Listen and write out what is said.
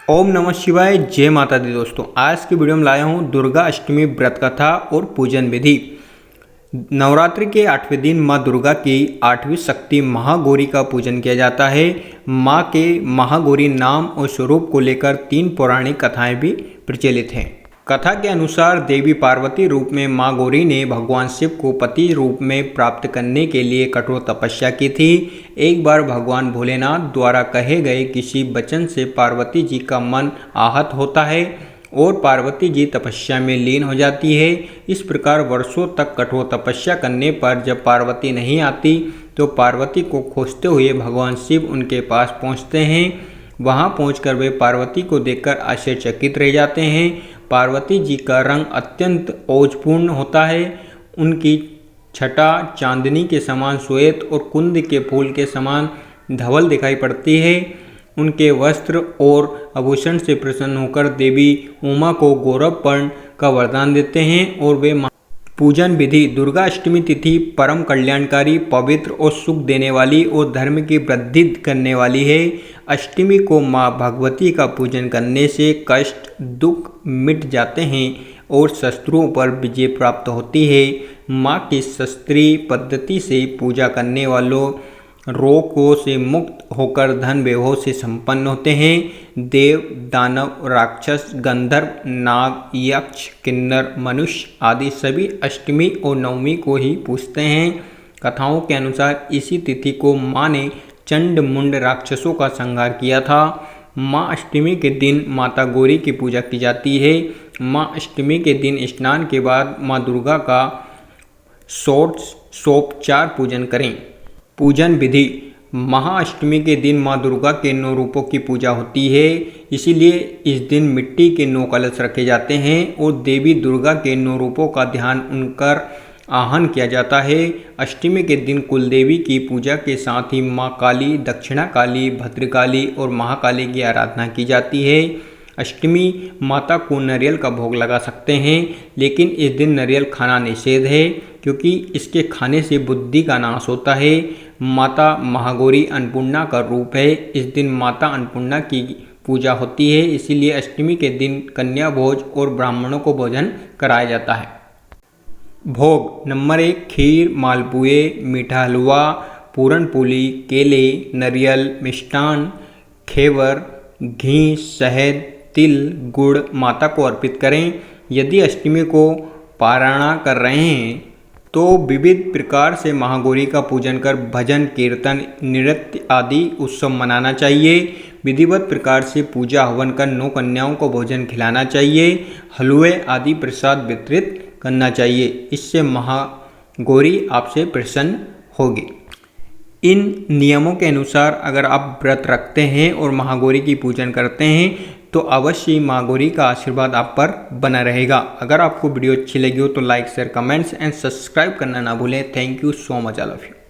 ओम नमः शिवाय। जय माता दी। दोस्तों, आज की वीडियो में लाया हूँ दुर्गा अष्टमी व्रत कथा और पूजन विधि। नवरात्रि के 8वें दिन माँ दुर्गा की 8वीं शक्ति महागौरी का पूजन किया जाता है। माँ के महागौरी नाम और स्वरूप को लेकर 3 पौराणिक कथाएं भी प्रचलित हैं। कथा के अनुसार देवी पार्वती रूप में माँ गौरी ने भगवान शिव को पति रूप में प्राप्त करने के लिए कठोर तपस्या की थी। एक बार भगवान भोलेनाथ द्वारा कहे गए किसी वचन से पार्वती जी का मन आहत होता है और पार्वती जी तपस्या में लीन हो जाती है। इस प्रकार वर्षों तक कठोर तपस्या करने पर जब पार्वती नहीं आती तो पार्वती को खोजते हुए भगवान शिव उनके पास पहुँचते हैं। वहां पहुंचकर वे पार्वती को देखकर आश्चर्यचकित रह जाते हैं। पार्वती जी का रंग अत्यंत ओजपूर्ण होता है। उनकी छटा चांदनी के समान श्वेत और कुंद के फूल के समान धवल दिखाई पड़ती है। उनके वस्त्र और आभूषण से प्रसन्न होकर देवी उमा को गौरवपर्ण का वरदान देते हैं और वे पूजन विधि। दुर्गा अष्टमी तिथि परम कल्याणकारी, पवित्र और सुख देने वाली और धर्म की वृद्धि करने वाली है। अष्टमी को माँ भगवती का पूजन करने से कष्ट दुख मिट जाते हैं और शत्रुओं पर विजय प्राप्त होती है। माँ की शास्त्रीय पद्धति से पूजा करने वालों रोगों से मुक्त होकर धन वैभव से संपन्न होते हैं। देव, दानव, राक्षस, गंधर्व, नाग, यक्ष, किन्नर, मनुष्य आदि सभी अष्टमी और नवमी को ही पूजते हैं। कथाओं के अनुसार इसी तिथि को माँ ने चंड मुंड राक्षसों का संहार किया था। माँ अष्टमी के दिन माता गौरी की पूजा की जाती है। माँ अष्टमी के दिन स्नान के बाद माँ दुर्गा का षोडशोपचार पूजन करें। पूजन विधि। महाअष्टमी के दिन माँ दुर्गा के 9 रूपों की पूजा होती है, इसीलिए इस दिन मिट्टी के 9 कलश रखे जाते हैं और देवी दुर्गा के 9 रूपों का ध्यान उनकर आह्वान किया जाता है। अष्टमी के दिन कुलदेवी की पूजा के साथ ही माँ काली, दक्षिणा काली, भद्रकाली और महाकाली की आराधना की जाती है। अष्टमी माता को नारियल का भोग लगा सकते हैं, लेकिन इस दिन नारियल खाना निषेध है क्योंकि इसके खाने से बुद्धि का नाश होता है। माता महागौरी अन्नपूर्णा का रूप है। इस दिन माता अन्नपूर्णा की पूजा होती है, इसीलिए अष्टमी के दिन कन्या भोज और ब्राह्मणों को भोजन कराया जाता है। भोग। नंबर 1, खीर, मालपुए, मीठा हलवा, पूरन पोली, केले, नारियल, मिष्ठान, घेवर, घी, शहद, तिल, गुड़ माता को अर्पित करें। यदि अष्टमी को पारायण कर रहे हैं तो विविध प्रकार से महागौरी का पूजन कर भजन, कीर्तन, नृत्य आदि उत्सव मनाना चाहिए। विधिवत प्रकार से पूजा हवन कर 9 कन्याओं को भोजन खिलाना चाहिए। हलवे आदि प्रसाद वितरित करना चाहिए। इससे महागौरी आपसे प्रसन्न होगी। इन नियमों के अनुसार अगर आप व्रत रखते हैं और महागौरी की पूजन करते हैं तो अवश्य माँ गौरी का आशीर्वाद आप पर बना रहेगा। अगर आपको वीडियो अच्छी लगी हो तो like, share, comments and subscribe करना ना भूलें। Thank you so much all of you.